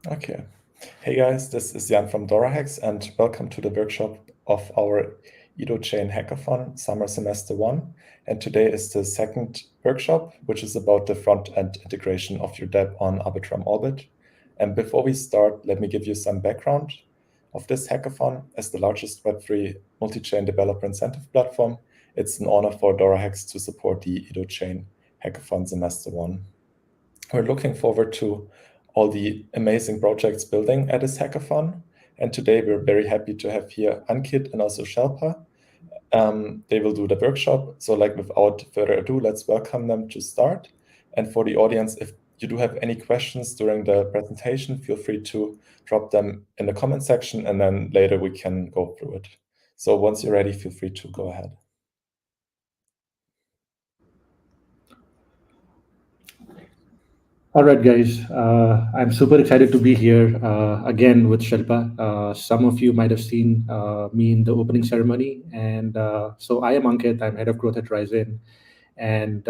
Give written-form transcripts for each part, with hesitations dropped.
Okay. Hey guys, this is Jan from DoraHacks and welcome to the workshop of our Edu Chain Hackathon Summer Semester 1. And today is the second workshop, which is about the front-end integration of your Dapp on Arbitrum Orbit. And before we start, let me give you some background of this hackathon. As the largest Web3 multi-chain developer incentive platform, it's an honor for DoraHacks to support the Edu Chain Hackathon Semester 1. We're looking forward to all the amazing projects building at this hackathon. And today we're very happy to have here Ankit and also Shelpa. They will do the workshop. So without further ado, let's welcome them to start. And for the audience, if you do have any questions during the presentation, feel free to drop them in the comment section and then later we can go through it. So once you're ready, feel free to go ahead. All right, guys. I'm super excited to be here again with Shilpa. Some of you might have seen me in the opening ceremony, and so I am Ankit. I'm head of growth at Ryzen, and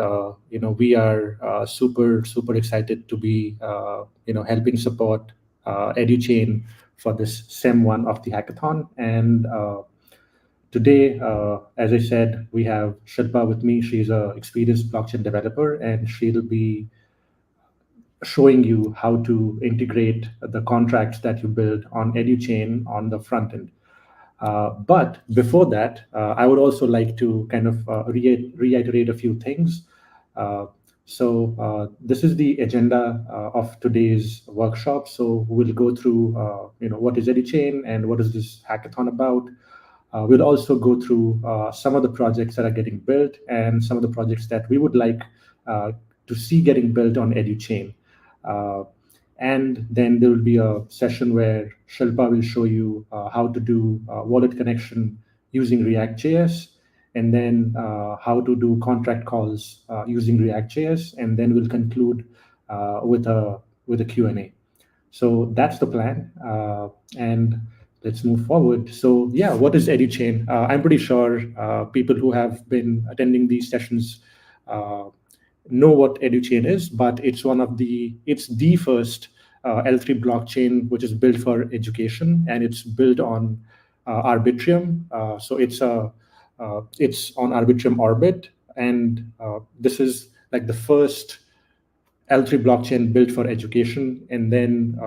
we are super excited to be helping support Edu Chain for this Sem 1 of the hackathon. And today, as I said, we have Shilpa with me. She's an experienced blockchain developer, and she'll be showing you how to integrate the contracts that you build on EduChain on the front end. But before that, I would also like to kind of reiterate a few things. So this is the agenda of today's workshop. So we'll go through, what is EduChain and what is this hackathon about. We'll also go through some of the projects that are getting built and some of the projects that we would like to see getting built on EduChain. And then there will be a session where Shilpa will show you how to do wallet connection using React.js, and then how to do contract calls using React.js, and then we'll conclude with a Q&A. So that's the plan, and let's move forward. So yeah, what is EduChain? I'm pretty sure people who have been attending these sessions know what EduChain is, but it's the first L3 blockchain which is built for education, and it's built on Arbitrum. So it's on Arbitrum Orbit, and this is like the first L3 blockchain built for education. And then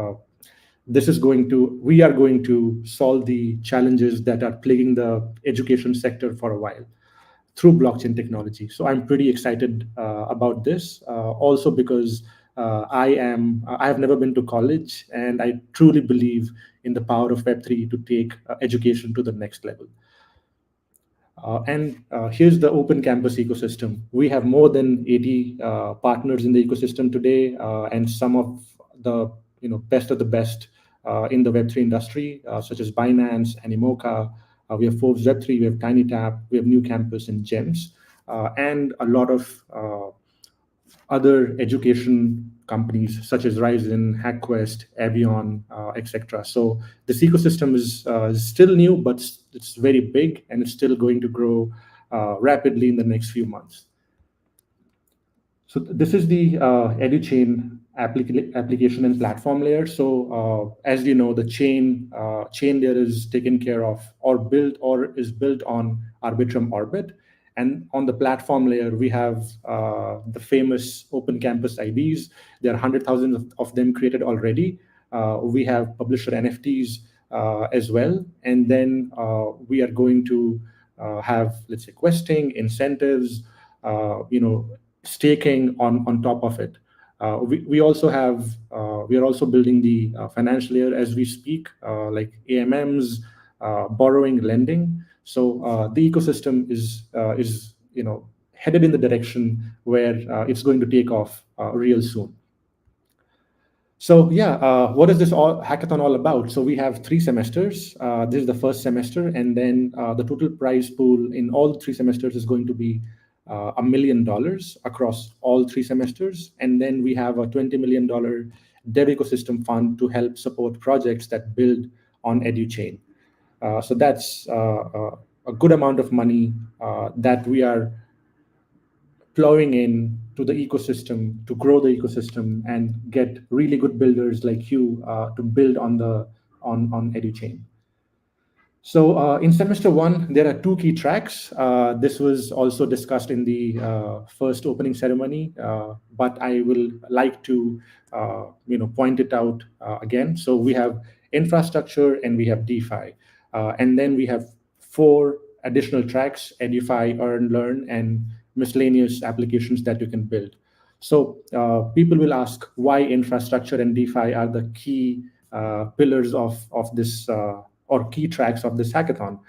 we are going to solve the challenges that are plaguing the education sector for a while through blockchain technology. So I'm pretty excited about this, also because I have never been to college, and I truly believe in the power of Web3 to take education to the next level. And here's the open campus ecosystem. We have more than 80 partners in the ecosystem today, and some of the best of the best in the Web3 industry, such as Binance, Animoca. We have Forbes Web3, we have TinyTap, we have New Campus and Gems, and a lot of other education companies such as Ryzen, HackQuest, Avion, etc. So this ecosystem is still new, but it's very big, and it's still going to grow rapidly in the next few months. So this is the EduChain application and platform layer. So as you know, the chain layer is taken care of or is built on Arbitrum Orbit. And on the platform layer, we have the famous open campus IDs. There are 100,000 of them created already. We have publisher NFTs as well. And then we are going to have, let's say, questing, incentives, staking on top of it. We are also building the financial layer as we speak, like AMMs, borrowing, lending. So the ecosystem is headed in the direction where it's going to take off real soon. So yeah, what is this hackathon all about? So we have 3 semesters. This is the first semester, and then the total prize pool in all 3 semesters is going to be $1 million across all 3 semesters. And then we have a $20 million dev ecosystem fund to help support projects that build on EduChain. So that's a good amount of money that we are plowing in to the ecosystem, to grow the ecosystem, and get really good builders like you to build on the on EduChain. So in semester one, there are two key tracks. This was also discussed in the first opening ceremony, but I will like to point it out again. So we have infrastructure and we have DeFi, and then we have four additional tracks: Edify, Earn, Learn, and miscellaneous applications that you can build. So people will ask why infrastructure and DeFi are the key pillars of this or key tracks of this hackathon.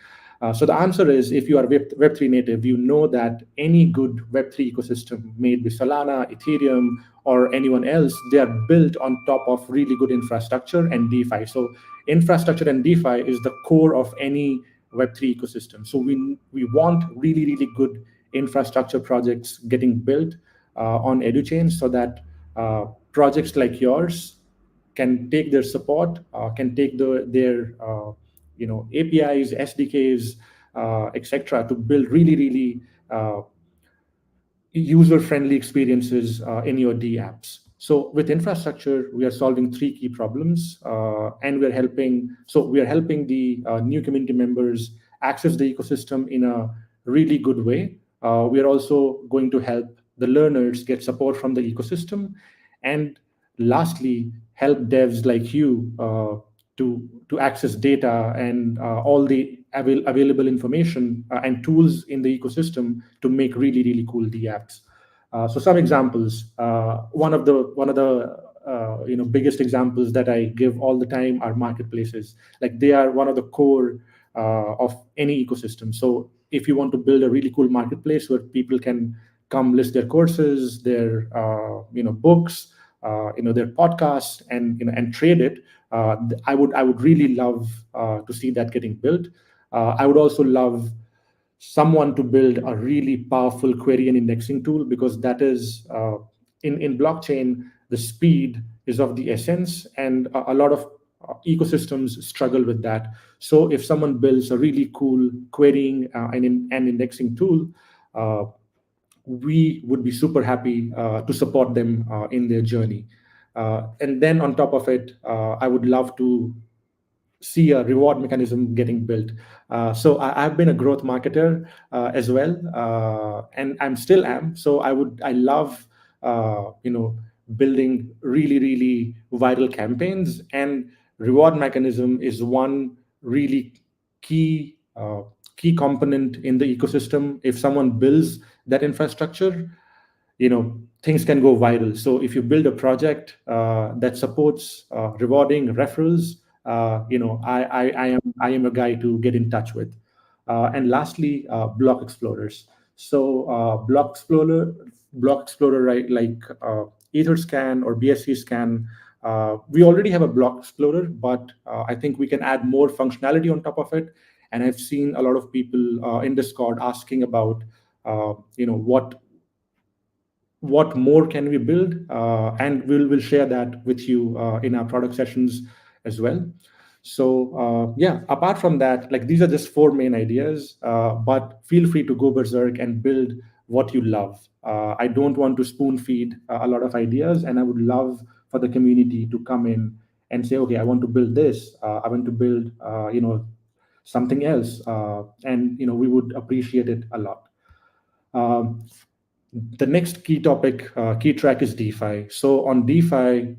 So the answer is, if you are Web3 native, you know that any good Web3 ecosystem made with Solana, Ethereum, or anyone else, they are built on top of really good infrastructure and DeFi. So infrastructure and DeFi is the core of any Web3 ecosystem. So we want really, really good infrastructure projects getting built on EduChain, so that projects like yours can take their support, can take their APIs, SDKs, etc., to build really, really user-friendly experiences in your D apps. So with infrastructure, we are solving three key problems, and we are helping. So we are helping the new community members access the ecosystem in a really good way. We are also going to help the learners get support from the ecosystem, and lastly, help devs like you to access data and all the available information and tools in the ecosystem to make really, really cool D apps. So some examples. One of the biggest examples that I give all the time are marketplaces. Like, they are one of the core of any ecosystem. So if you want to build a really cool marketplace where people can come list their courses, their books, their podcasts, and trade it, I would really love to see that getting built. I would also love someone to build a really powerful query and indexing tool, because that is in blockchain, the speed is of the essence, and a lot of ecosystems struggle with that. So if someone builds a really cool querying and indexing tool, we would be super happy to support them in their journey. And then on top of it, I would love to see a reward mechanism getting built. So I've been a growth marketer as well, and I'm still am. So I love building really, really viral campaigns, and reward mechanism is one really key key component in the ecosystem. If someone builds that infrastructure, things can go viral. So if you build a project that supports rewarding referrals, I am a guy to get in touch with. And lastly, block explorers. So block explorer, right, like Etherscan or BSC Scan. We already have a block explorer, but I think we can add more functionality on top of it. And I've seen a lot of people in Discord asking about, what more can we build, and we'll share that with you in our product sessions as well. So yeah, apart from that, like, these are just four main ideas, but feel free to go berserk and build what you love. I don't want to spoon feed a lot of ideas, and I would love for the community to come in and say, okay, I want to build this, I want to build something else, and we would appreciate it a lot. The next key topic, key track, is DeFi. So on DeFi,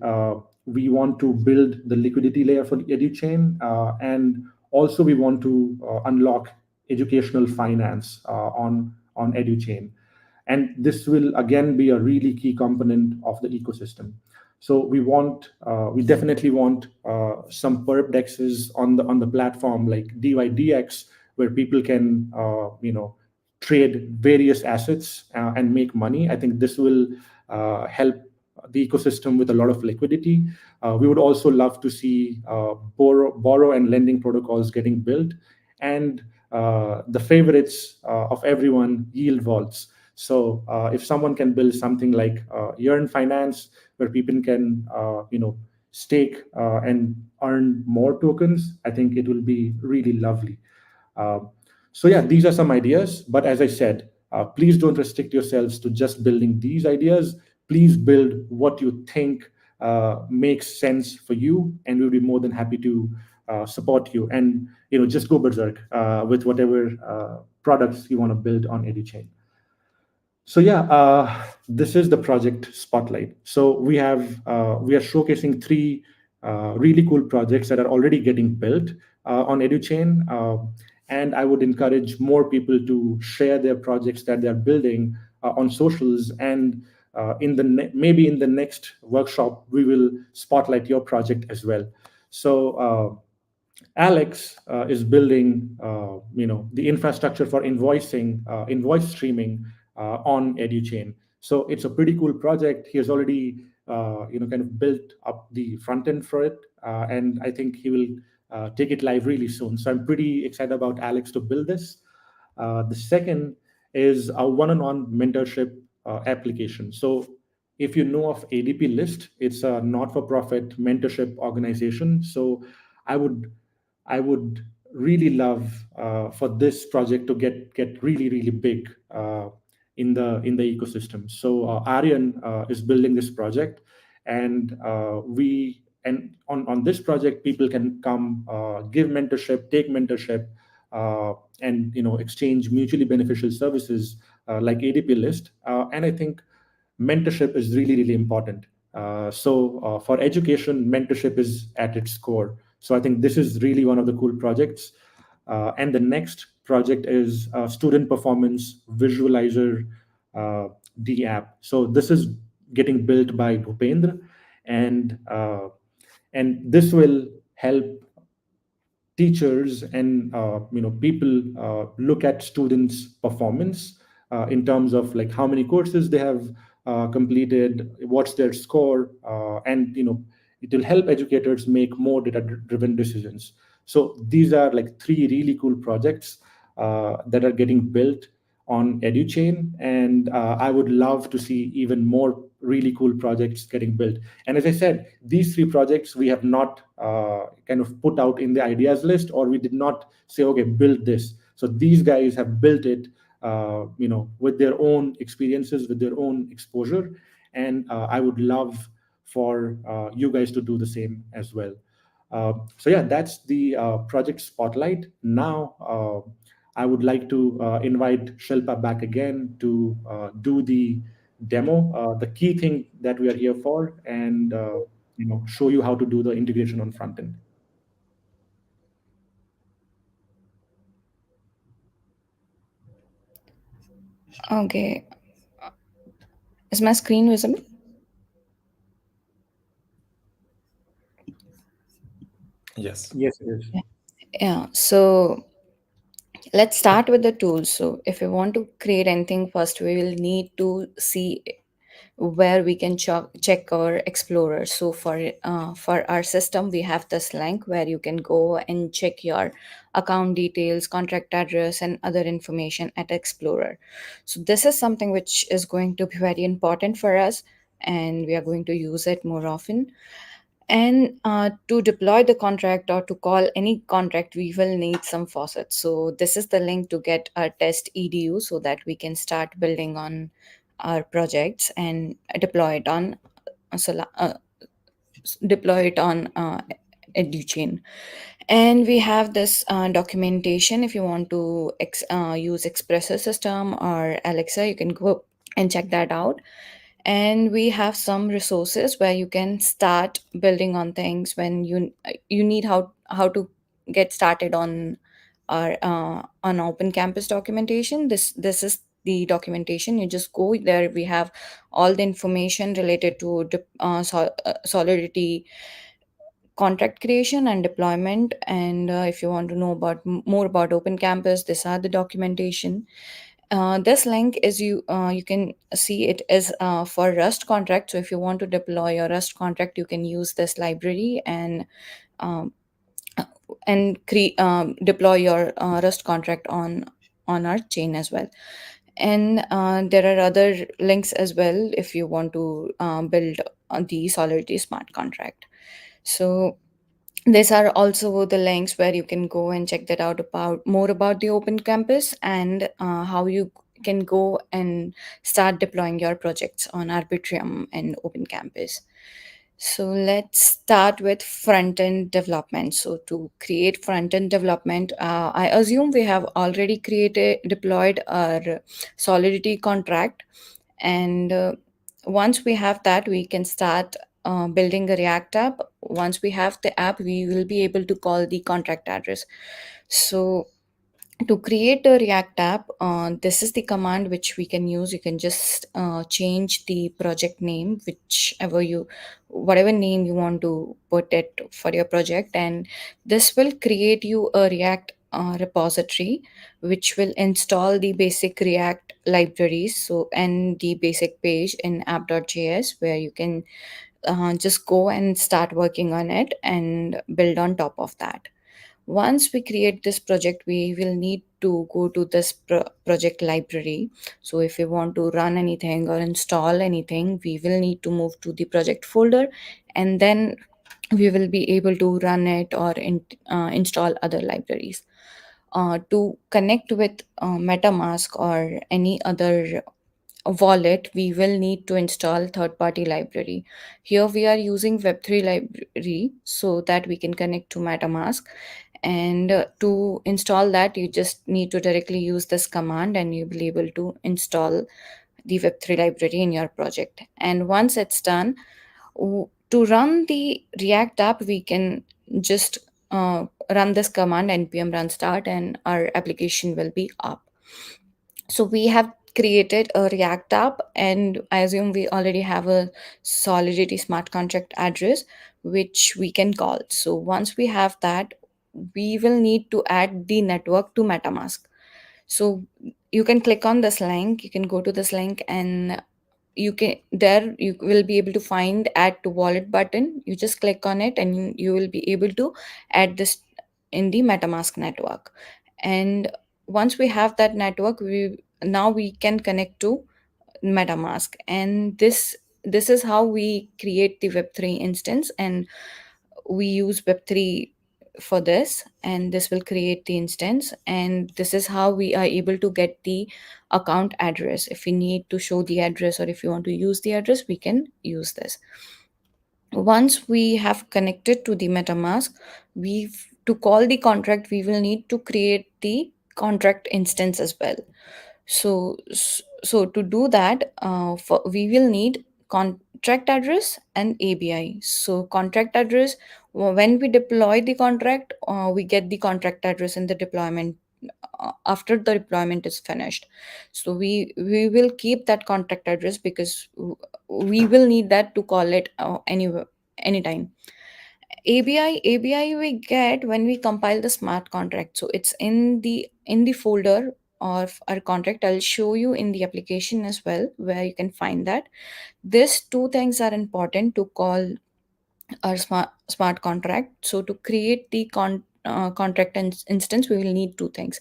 we want to build the liquidity layer for the Edu Chain, and also we want to unlock educational finance on Edu Chain. And this will again be a really key component of the ecosystem. So we definitely want some perp dexes on the platform, like DYDX, where people can trade various assets and make money. I think this will help the ecosystem with a lot of liquidity. We would also love to see borrow and lending protocols getting built, and the favorites of everyone, yield vaults. So if someone can build something like Yearn Finance, where people can stake and earn more tokens, I think it will be really lovely. So yeah, these are some ideas. But as I said, Please don't restrict yourselves to just building these ideas. Please build what you think makes sense for you, and we'll be more than happy to support you. And just go berserk with whatever products you want to build on EduChain. So yeah, this is the project spotlight. So we are showcasing three really cool projects that are already getting built on EduChain, and I would encourage more people to share their projects that they're building on socials. And maybe in the next workshop, we will spotlight your project as well. So. Alex is building, the infrastructure for invoice streaming on EduChain. So it's a pretty cool project. He has already, kind of built up the front end for it, and I think he will take it live really soon. So I'm pretty excited about Alex to build this. The second is a one-on-one mentorship application. So if you know of ADP List, it's a not-for-profit mentorship organization. So I would I would really love for this project to get really really big in the ecosystem. So Aryan is building this project, and on this project, people can come give mentorship, take mentorship, and exchange mutually beneficial services like ADP List. And I think mentorship is really really important. So for education, mentorship is at its core. So I think this is really one of the cool projects. And the next project is student performance visualizer D app. So this is getting built by Bhupendra, and this will help teachers and people look at students' performance in terms of like how many courses they have completed, what's their score, and it will help educators make more data-driven decisions. So these are like three really cool projects that are getting built on EduChain, and I would love to see even more really cool projects getting built. And as I said, these three projects we have not kind of put out in the ideas list, or we did not say, okay, build this. So these guys have built it, with their own experiences, with their own exposure, and I would love for you guys to do the same as well. So yeah, that's the project spotlight. Now, I would like to invite Shilpa back again to do the demo, the key thing that we are here for, and show you how to do the integration on front end. Okay. Is my screen visible? Yes. Yes, it is. Yeah. So let's start with the tools. So if we want to create anything first, we will need to see where we can check our explorer. So for our system, we have this link where you can go and check your account details, contract address, and other information at explorer. So this is something which is going to be very important for us, and we are going to use it more often. And to deploy the contract or to call any contract, we will need some faucets. So this is the link to get our test edu so that we can start building on our projects and deploy it on deploy it on EduChain. And we have this documentation. If you want to use Expressor system or Alexa, you can go and check that out. And we have some resources where you can start building on things when you need how to get started on open campus documentation. This is the documentation. You just go there. We have all the information related to solidity, contract creation and deployment. And if you want to know about more about open campus, these are the documentation. This link is you can see it is for Rust contract. So if you want to deploy your Rust contract, you can use this library and um, deploy your Rust contract on our chain as well. And there are other links as well if you want to build the Solidity smart contract. So these are also the links where you can go and check that out about more about the open campus and how can go and start deploying your projects on Arbitrum and Open Campus. So let's start with front-end development. So to create front-end development, I assume we have already deployed our Solidity contract, and once we have that, we can start building a React app. Once we have the app, we will be able to call the contract address. So to create a React app, this is the command which we can use. You can just change the project name, whatever name you want to put it for your project, and this will create you a React repository, which will install the basic React libraries, so and the basic page in app.js, where you can just go and start working on it and build on top of that. Once we create this project, we will need to go to this project library. So if we want to run anything or install anything, we will need to move to the project folder, and then we will be able to run it or install other libraries. To connect with MetaMask or any other wallet, we will need to install third party library. Here we are using Web3 library so that we can connect to MetaMask. And to install that, you just need to directly use this command, and you'll be able to install the Web3 library in your project. And once it's done, to run the React app, we can just run this command npm run start, and our application will be up. So we have created a React app, and I assume we already have a Solidity smart contract address which we can call. So once we have that, we will need to add the network to MetaMask. So you can click on this link, you can go to this link, and you will be able to find add to wallet button. You just click on it, and you will be able to add this in the MetaMask network. And once we have that network, we can connect to MetaMask, and this is how we create the Web3 instance, and we use Web3 for this, and this will create the instance, and this is how we are able to get the account address. If we need to show the address, or if you want to use the address, we can use this. Once we have connected to the MetaMask, we to call the contract, we will need to create the contract instance as well. So to do that, we will need contract address and ABI. So contract address, when we deploy the contract, we get the contract address in the deployment after the deployment is finished. So we will keep that contract address because we will need that to call it anywhere anytime. ABI we get when we compile the smart contract. So it's in the folder of our contract. I'll show you in the application as well where you can find that. These two things are important to call our smart contract. So to create the contract instance, we will need two things.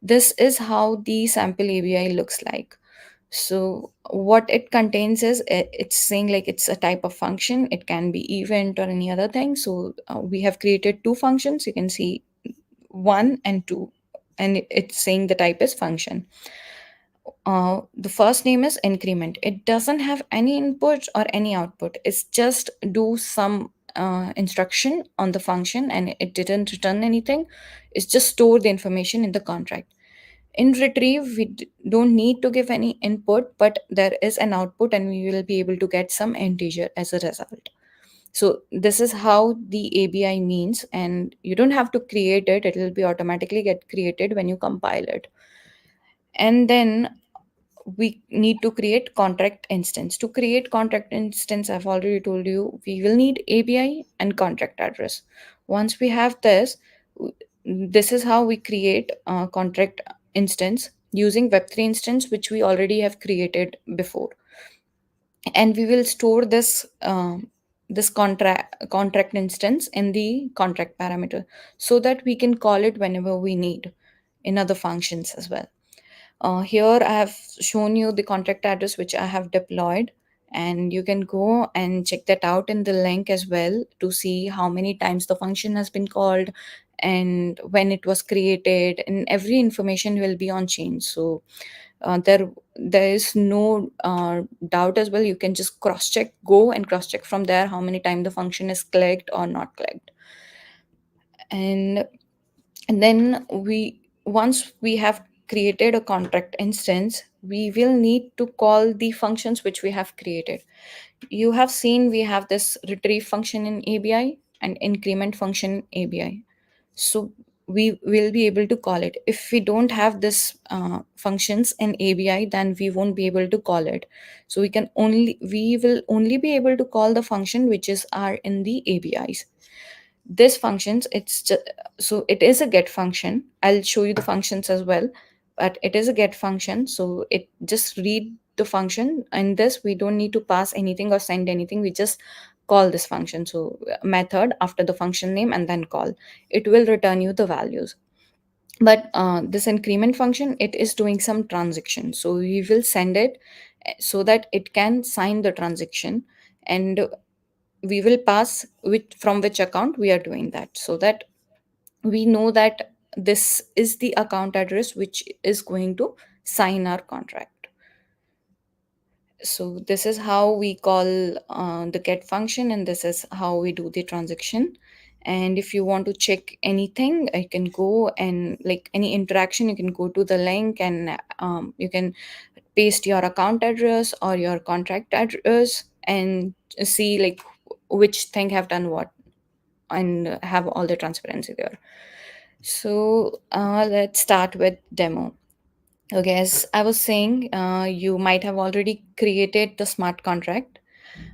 This is how the sample ABI looks like. So what it contains is it's saying like it's a type of function. It can be event or any other thing. So we have created two functions. You can see one and two, and it's saying the type is function. The first name is increment. It doesn't have any input or any output. It's just do some instruction on the function, and it didn't return anything. It's just store the information in the contract. In retrieve, we don't need to give any input, but there is an output, and we will be able to get some integer as a result. So this is how the ABI means, and you don't have to create it. It will be automatically get created when you compile it. And then we need to create contract instance. To create contract instance, I've already told you, we will need ABI and contract address. Once we have this is how we create a contract instance using Web3 instance, which we already have created before. And we will store this contract instance in the contract parameter so that we can call it whenever we need in other functions as well. Here I have shown you the contract address which I have deployed, and you can go and check that out in the link as well to see how many times the function has been called and when it was created, and every information will be on chain. So There is no doubt as well. You can just go and cross check from there how many times the function is clicked or not clicked. And then once we have created a contract instance, we will need to call the functions which we have created. You have seen we have this retrieve function in ABI and increment function in ABI. So we will be able to call it. If we don't have this functions in ABI, then we won't be able to call it. So we will only be able to call the function which is are in the ABIs. This functions, so it is a get function. I'll show you the functions as well, but it is a get function, so it just read the function. And this, we don't need to pass anything or send anything, we just call this function. So method after the function name and then call, it will return you the values. But this increment function, it is doing some transaction, so we will send it so that it can sign the transaction, and we will pass from which account we are doing that, so that we know that this is the account address which is going to sign our contract. So this is how we call the get function, and this is how we do the transaction. And if you want to check anything, you can go and, like, any interaction, you can go to the link, and you can paste your account address or your contract address and see like which thing have done what, and have all the transparency there. So let's start with demo. Okay, as I was saying, you might have already created the smart contract,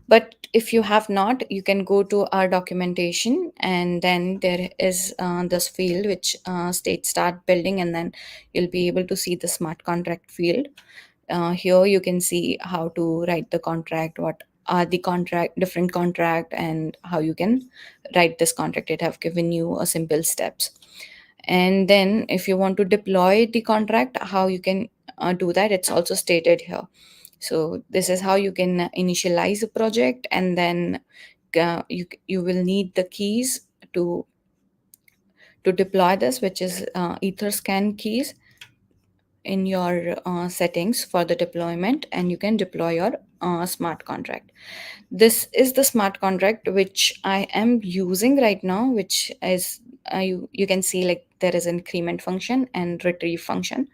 but if you have not, you can go to our documentation, and then there is this field which states start building, and then you'll be able to see the smart contract field. Here you can see how to write the contract, what are the different contract, and how you can write this contract. It have given you a simple steps. And then if you want to deploy the contract, how you can do that, it's also stated here. So this is how you can initialize a project, and then you will need the keys to deploy this, which is etherscan keys in your settings for the deployment, and you can deploy your smart contract. This is the smart contract which I am using right now, which is you can see like there is increment function and retrieve function.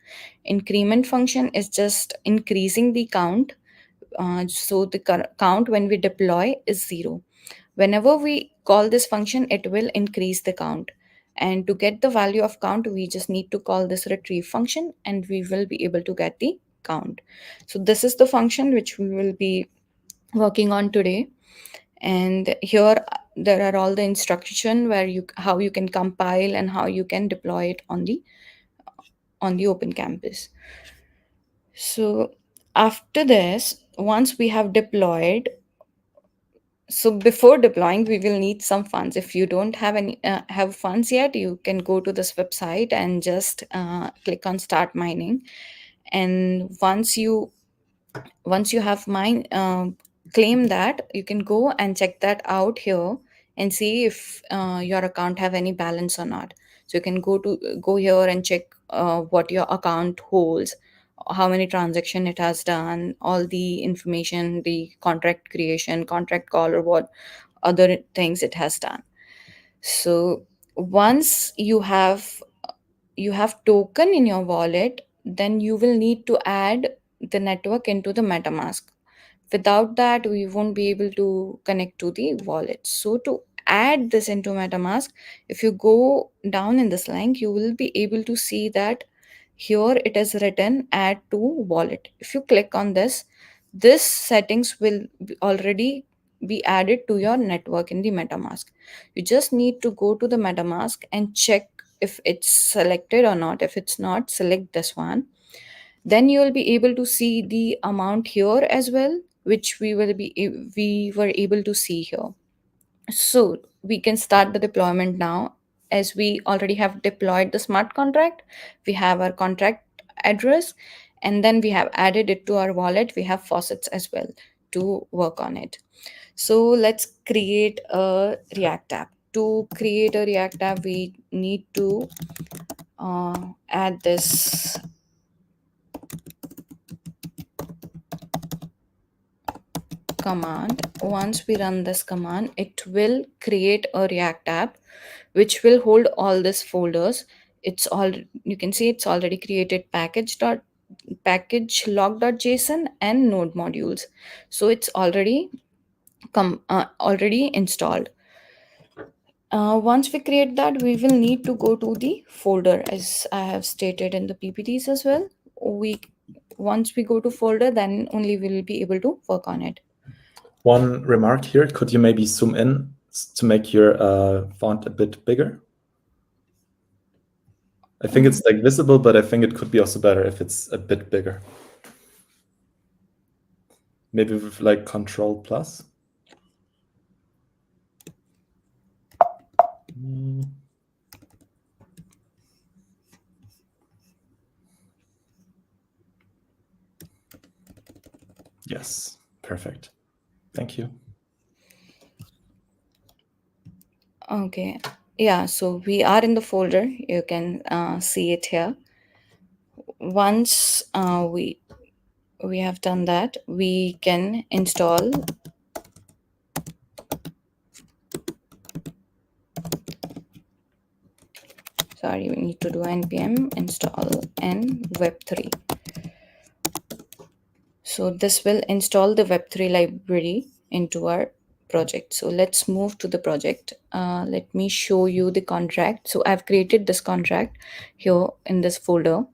Increment function is just increasing the count. So the count when we deploy is 0. Whenever we call this function, it will increase the count. And to get the value of count, we just need to call this retrieve function, and we will be able to get the count. So this is the function which we will be working on today. And here there are all the instruction where how you can compile and how you can deploy it on the open campus. So after this, once we have deployed, so before deploying, we will need some funds. If you don't have any have funds yet, you can go to this website and just click on start mining. And once you have claim that, you can go and check that out here and see if your account have any balance or not. So you can go here and check what your account holds, how many transaction it has done, all the information, the contract creation, contract call, or what other things it has done. So once you have token in your wallet, then you will need to add the network into the MetaMask. Without that, we won't be able to connect to the wallet. So to add this into MetaMask, if you go down in this link, you will be able to see that here it is written add to wallet. If you click on this settings will already be added to your network in the MetaMask. You just need to go to the MetaMask and check if it's selected or not. If it's not, select this one. Then you will be able to see the amount here as well, which we were able to see here. So we can start the deployment now. As we already have deployed the smart contract, we have our contract address, and then we have added it to our wallet. We have faucets as well to work on it. So let's create a React app. To create a React app, we need to add this command. Once we run this command, it will create a React app which will hold all these folders. It's all, you can see it's already created package log.json and node modules. So it's already installed. Once we create that, we will need to go to the folder, as I have stated in the PPTs as well. We Once we go to folder, then only we'll be able to work on it. One remark here, could you maybe zoom in to make your font a bit bigger? I think it's like visible, but I think it could be also better if it's a bit bigger. Maybe with like Control plus. Yes, perfect. Thank you. Okay, yeah, so we are in the folder. You can see it here. Once we have done that, we can install we need to do npm install n web3. So this will install the web3 library into our project. So let's move to the project. Let me show you the contract. So I've created this contract here in this folder.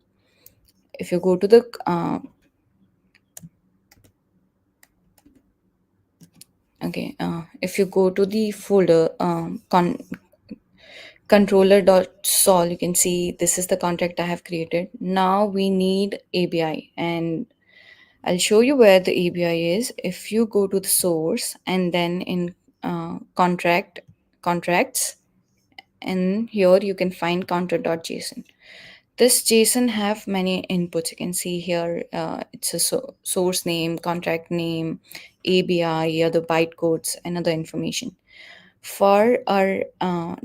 If you go to the if you go to the folder controller.sol, you can see this is the contract I have created. Now we need ABI, and I'll show you where the ABI is. If you go to the source and then in contracts, and here you can find counter.json. This JSON have many inputs. You can see here it's a source name, contract name, ABI, other bytecodes, and other information. For our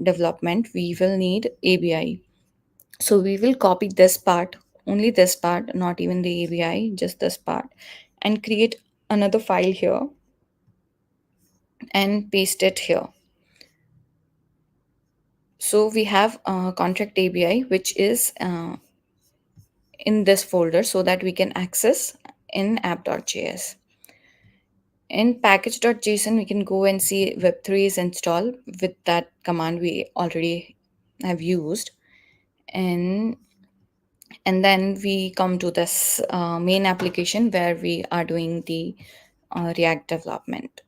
development, we will need ABI. So we will copy this part, only this part, not even the ABI, just this part, and create another file here and paste it here. So we have contract ABI, which is in this folder so that we can access in app.js. In package.json, we can go and see web3 is installed with that command we already have used. And then we come to this main application where we are doing the React development.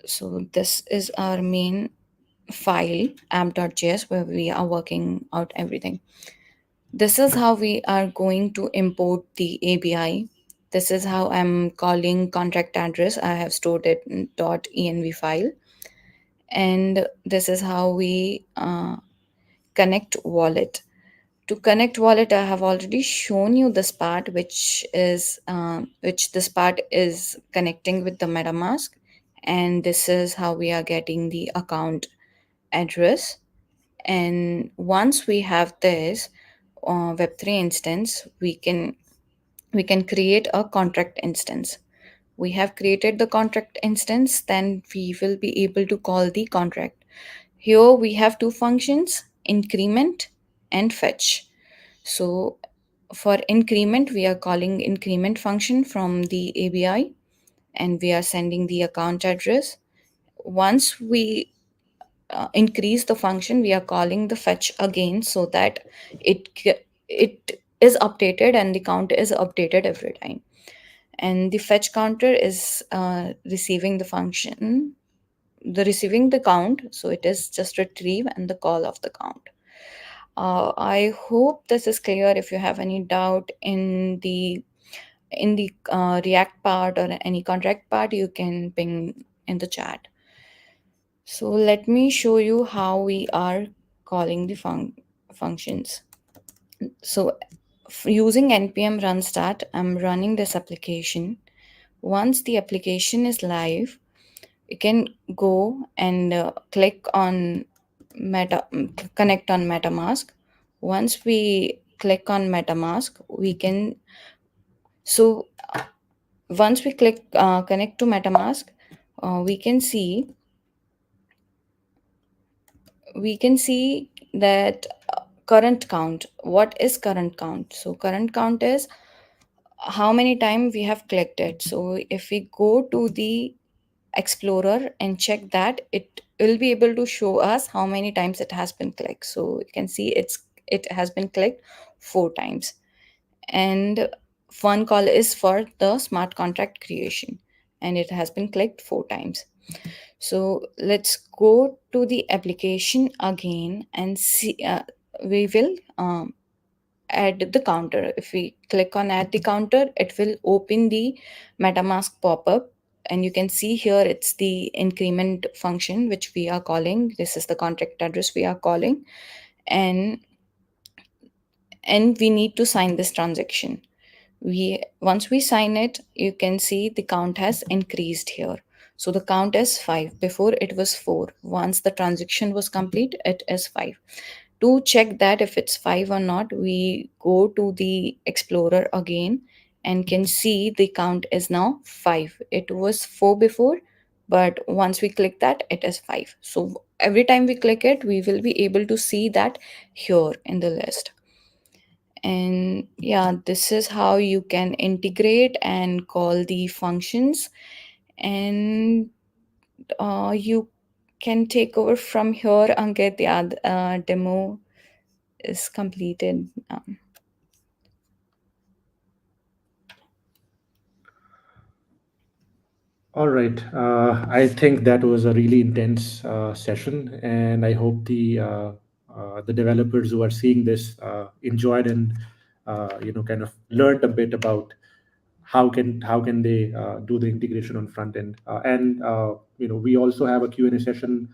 So this is our main file app.js where we are working out everything. This is how we are going to import the ABI. This is how I'm calling contract address. I have stored it in .env file. And this is how we connect wallet. To connect wallet, I have already shown you this part, which this part is connecting with the MetaMask. And this is how we are getting the account address. And once we have this web3 instance, we can create a contract instance. We have created the contract instance, then we will be able to call the contract. Here we have two functions, increment and fetch. So for increment, we are calling increment function from the ABI, and we are sending the account address. Once we increase the function, we are calling the fetch again so that it is updated and the count is updated every time. And the fetch counter is receiving the count, so it is just retrieve and the call of the count. I hope this is clear. If you have any doubt in the React part or any contract part, you can ping in the chat. So let me show you how we are calling the functions. So using npm run start, I'm running this application. Once the application is live, you can go and click on connect on MetaMask. Once we click on MetaMask, we can once we click connect to MetaMask, we can see that current count. What is current count? So current count is how many times we have clicked it. So if we go to the explorer and check that, it will be able to show us how many times it has been clicked. So you can see it has been clicked 4 times. And one call is for the smart contract creation, and it has been clicked 4 times. So let's go to the application again and see. We will add the counter. If we click on add the counter, it will open the MetaMask pop-up, and you can see here it's the increment function which we are calling. This is the contract address we are calling, and we need to sign this transaction. We once we sign it, you can see the count has increased here. So the count is 5. Before it was 4. Once the transaction was complete, it is 5. To check that if it's 5 or not, we go to the explorer again and can see the count is now 5. It was 4 before, but once we click that, it is 5. So every time we click it, we will be able to see that here in the list. And yeah, this is how you can integrate and call the functions. And you can take over from here, Ankit. Yeah, demo is completed. All right. I think that was a really intense session, and I hope the developers who are seeing this enjoyed and kind of learned a bit about how can they do the integration on front end. And we also have a Q&A session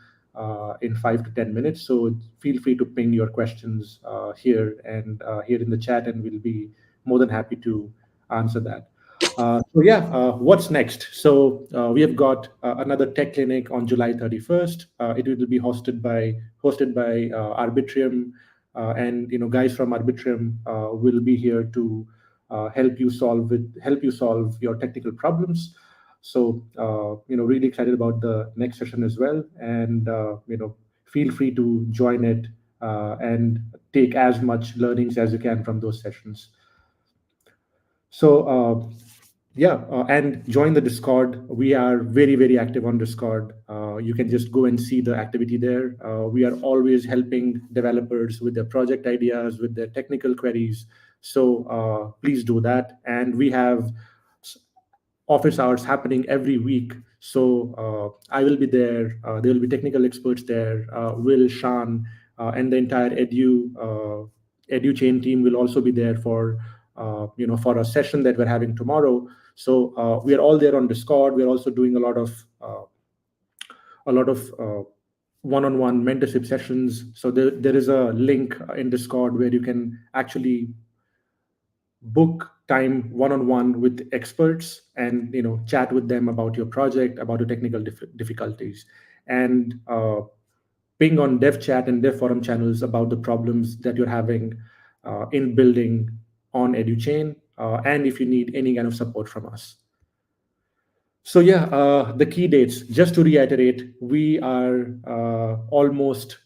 in 5 to 10 minutes. So feel free to ping your questions here in the chat, and we'll be more than happy to answer that. What's next? So we have got another tech clinic on July 31st. It will be hosted by Arbitrum, and guys from Arbitrum will be here to help you solve your technical problems. So really excited about the next session as well, and feel free to join it and take as much learnings as you can from those sessions. So and join the Discord. We are very, very active on Discord. You can just go and see the activity there. We are always helping developers with their project ideas, with their technical queries. So please do that. And we have office hours happening every week. So I will be there. There will be technical experts there. Will, Shan, and the entire Edu Chain team will also be there for for a session that we're having tomorrow. So we are all there on Discord. We're also doing a lot of one-on-one mentorship sessions. So there is a link in Discord where you can actually book time one-on-one with experts and chat with them about your project, about your technical difficulties, and ping on dev chat and dev forum channels about the problems that you're having in building on Edu Chain, and if you need any kind of support from us. So the key dates, just to reiterate, we are almost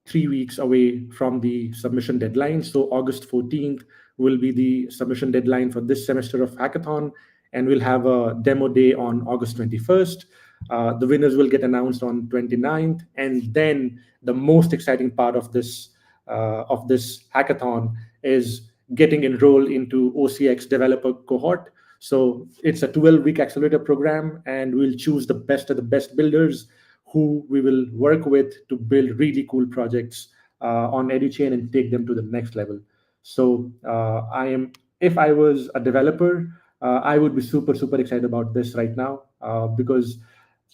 3 weeks away from the submission deadline. So August 14th will be the submission deadline for this semester of Hackathon, and we'll have a demo day on August 21st. The winners will get announced on 29th, and then the most exciting part of this hackathon is getting enrolled into OCX developer cohort. So it's a 12-week accelerator program, and we'll choose the best of the best builders who we will work with to build really cool projects on EduChain and take them to the next level. So if I was a developer, I would be super, super excited about this right now because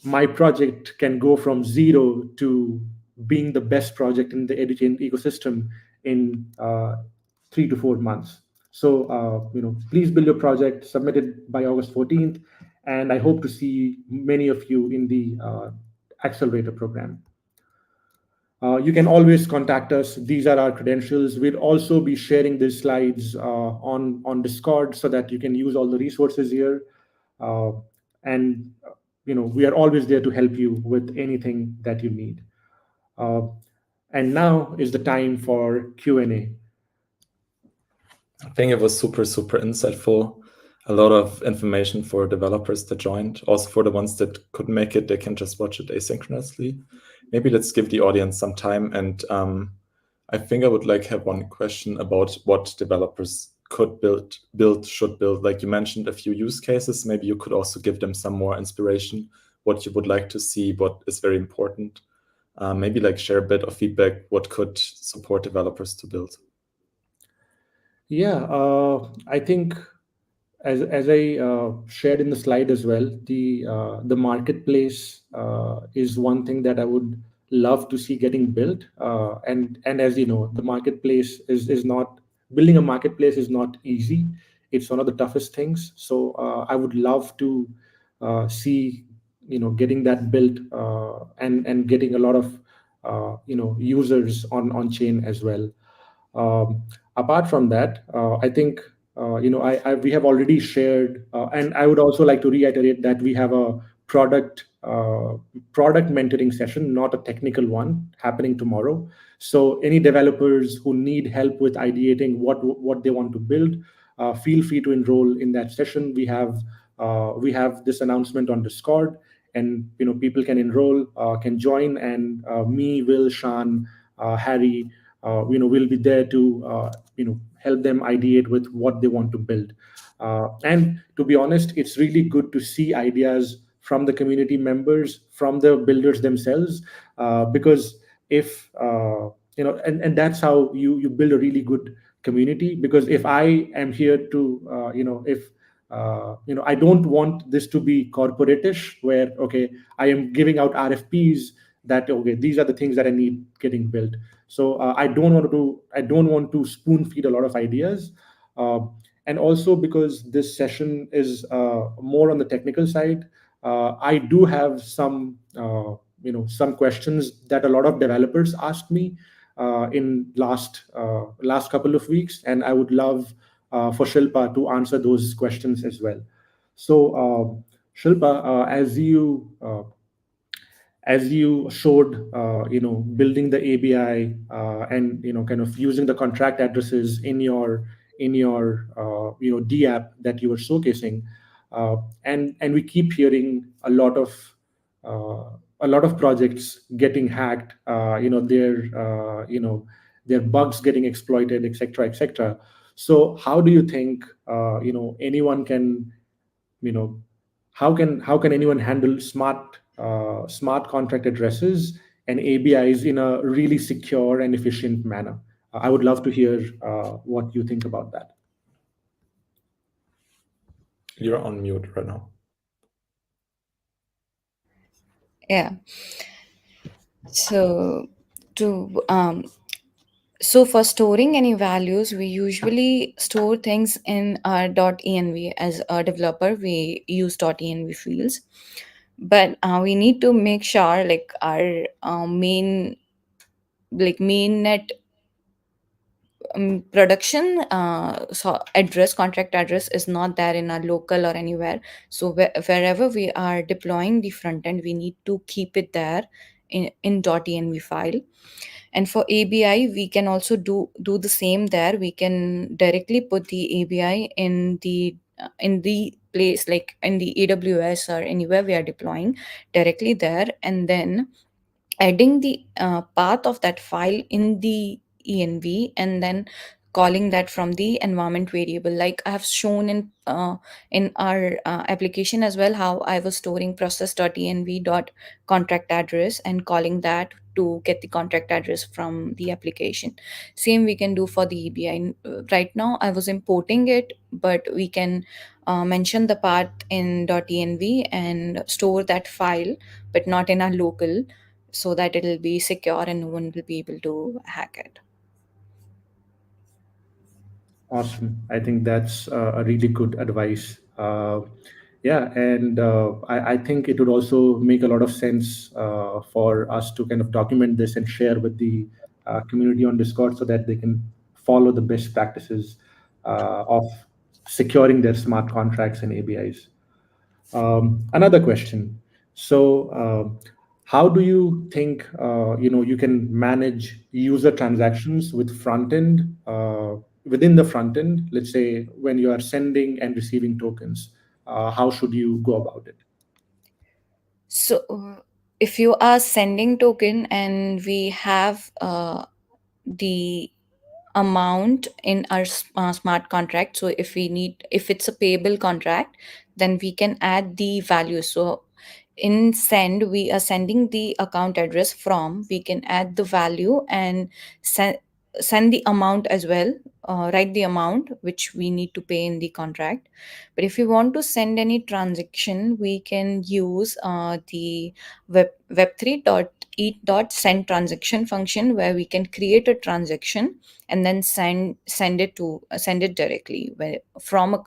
my project can go from 0 to being the best project in the EduChain ecosystem in 3 to 4 months. So, please build your project, submit it by August 14th, and I hope to see many of you in the accelerator program. You can always contact us. These are our credentials. We'll also be sharing these slides on Discord so that you can use all the resources here. uh, and we are always there to help you with anything that you need. Uh, and now is the time for Q&A. I think it was super, super insightful. A lot of information for developers that joined. Also for the ones that couldn't make it, they can just watch it asynchronously. Maybe let's give the audience some time. And I think I would have one question about what developers could should build. Like you mentioned a few use cases. Maybe you could also give them some more inspiration, what you would like to see, what is very important. Maybe share a bit of feedback, what could support developers to build. Yeah, I think as I shared in the slide as well, the marketplace is one thing that I would love to see getting built. And as you know, the marketplace is not building a marketplace is not easy. It's one of the toughest things. So I would love to see getting that built and getting a lot of users on chain as well. Um, Apart from that, I think we have already shared, and I would also like to reiterate that we have a product mentoring session, not a technical one, happening tomorrow. So any developers who need help with ideating what they want to build, feel free to enroll in that session. We have this announcement on Discord, and people can enroll, can join, and me, Will, Sean, Harry, we'll be there to help them ideate with what they want to build. And to be honest, it's really good to see ideas from the community members, from the builders themselves, because if and that's how you build a really good community. Because if I am here to if I don't want this to be corporatish, where okay, I am giving out RFPs that okay, these are the things that I need getting built. So I don't want to spoon feed a lot of ideas. uh, and also because this session is more on the technical side, I do have some questions that a lot of developers asked me in last couple of weeks, and I would love for Shilpa to answer those questions as well. So Shilpa, as you showed, building the ABI, and kind of using the contract addresses in your DApp that you were showcasing, and we keep hearing uh, a lot of projects getting hacked, their bugs getting exploited, etc., etc. So how do you think anyone can you know how can anyone handle smart contract addresses and ABIs in a really secure and efficient manner? I would love to hear what you think about that. You're on mute right now. Yeah. So to so for storing any values, we usually store things in our .env. As a developer, we use .env fields, but we need to make sure like our mainnet production address, contract address, is not there in our local or anywhere. So wherever we are deploying the front end, we need to keep it there in .env file. And for ABI, we can also do the same there. We can directly put the ABI in the place, like in the AWS or anywhere we are deploying, directly there, and then adding the path of that file in the env, and then calling that from the environment variable, like I have shown in our application as well, how I was storing process.env dot contract address and calling that to get the contract address from the application. Same we can do for the ABI. Right now I was importing it, but we can mention the path in .env and store that file, but not in our local, so that it'll be secure and no one will be able to hack it. Awesome. I think that's a really good advice. Yeah, and I think it would also make a lot of sense for us to kind of document this and share with the community on Discord so that they can follow the best practices of securing their smart contracts and ABIs. Another question. So, how do you think you can manage user transactions with front end within the front end? Let's say when you are sending and receiving tokens, how should you go about it? So if you are sending token and we have the amount in our smart contract, so if it's a payable contract, then we can add the value. So in send, we are sending the account address from, we can add the value and send the amount as well, write the amount which we need to pay in the contract. But if you want to send any transaction, we can use the web3.eat.send transaction function, where we can create a transaction and then send it directly from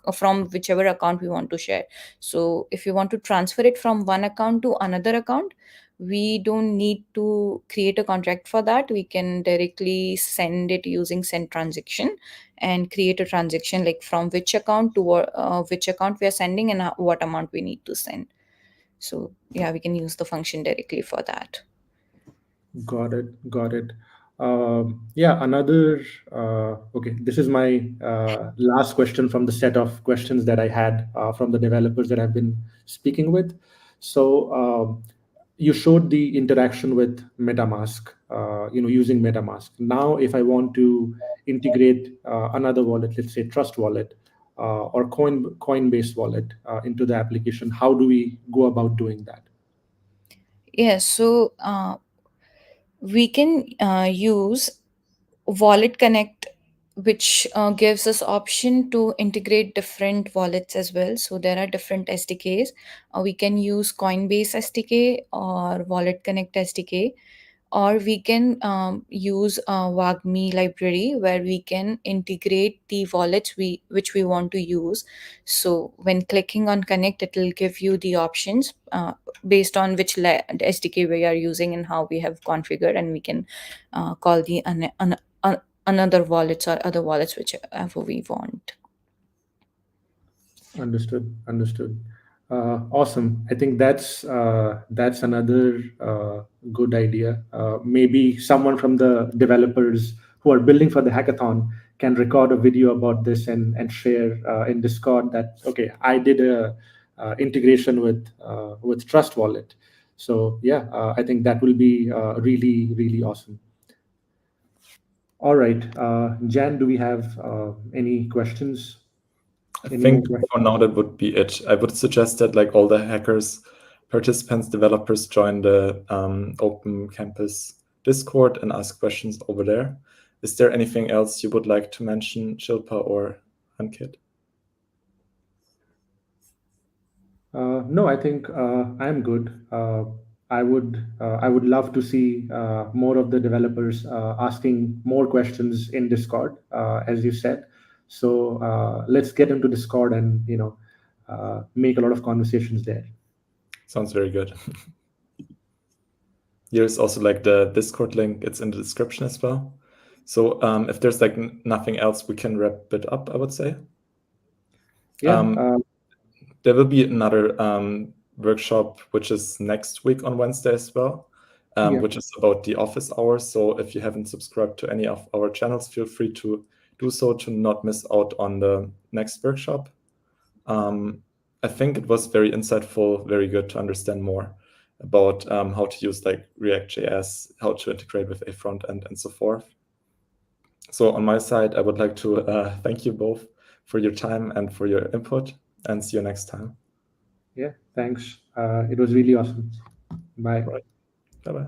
whichever account we want to share. So if you want to transfer it from one account to another account, we don't need to create a contract for that. We can directly send it using send transaction and create a transaction like from which account to which account we are sending and what amount we need to send. So yeah, we can use the function directly for that. Got it. Got it. Yeah, another. Okay, this is my last question from the set of questions that I had from the developers that I've been speaking with. So, you showed the interaction with MetaMask, using MetaMask. Now, if I want to integrate another wallet, let's say Trust Wallet or Coinbase Wallet into the application, how do we go about doing that? Yeah, so we can use wallet connect, which gives us option to integrate different wallets as well. So there are different SDKs. We can use Coinbase SDK or wallet connect SDK, or we can use wagmi library, where we can integrate the wallets which we want to use. So when clicking on connect, it will give you the options based on which SDK we are using and how we have configured, and we can call the another wallets or other wallets whichever we want. Understood. Understood. Awesome. I think that's another good idea. Maybe someone from the developers who are building for the hackathon can record a video about this and share in Discord that okay, I did a integration with Trust Wallet. So yeah, I think that will be really really awesome. All right, Jan, do we have any questions? I Any more think questions? for now that would be it. I would suggest that like all the hackers, participants, developers join the Open Campus Discord and ask questions over there. Is there anything else you would like to mention, Shilpa or Ankit? No, I think I'm good. I would love to see more of the developers asking more questions in Discord, as you said. So let's get into Discord and make a lot of conversations there. Sounds very good. Here's also like the Discord link. It's in the description as well. So if there's like nothing else, we can wrap it up, I would say. Yeah. There will be another workshop, which is next week on Wednesday as well, which is about the office hours. So if you haven't subscribed to any of our channels, feel free to do so to not miss out on the next workshop. I think it was very insightful, very good to understand more about how to use like React.js, how to integrate with a front end, and so forth. So on my side, I would like to thank you both for your time and for your input, and see you next time. Yeah, thanks. It was really awesome. Bye. Right. Bye-bye.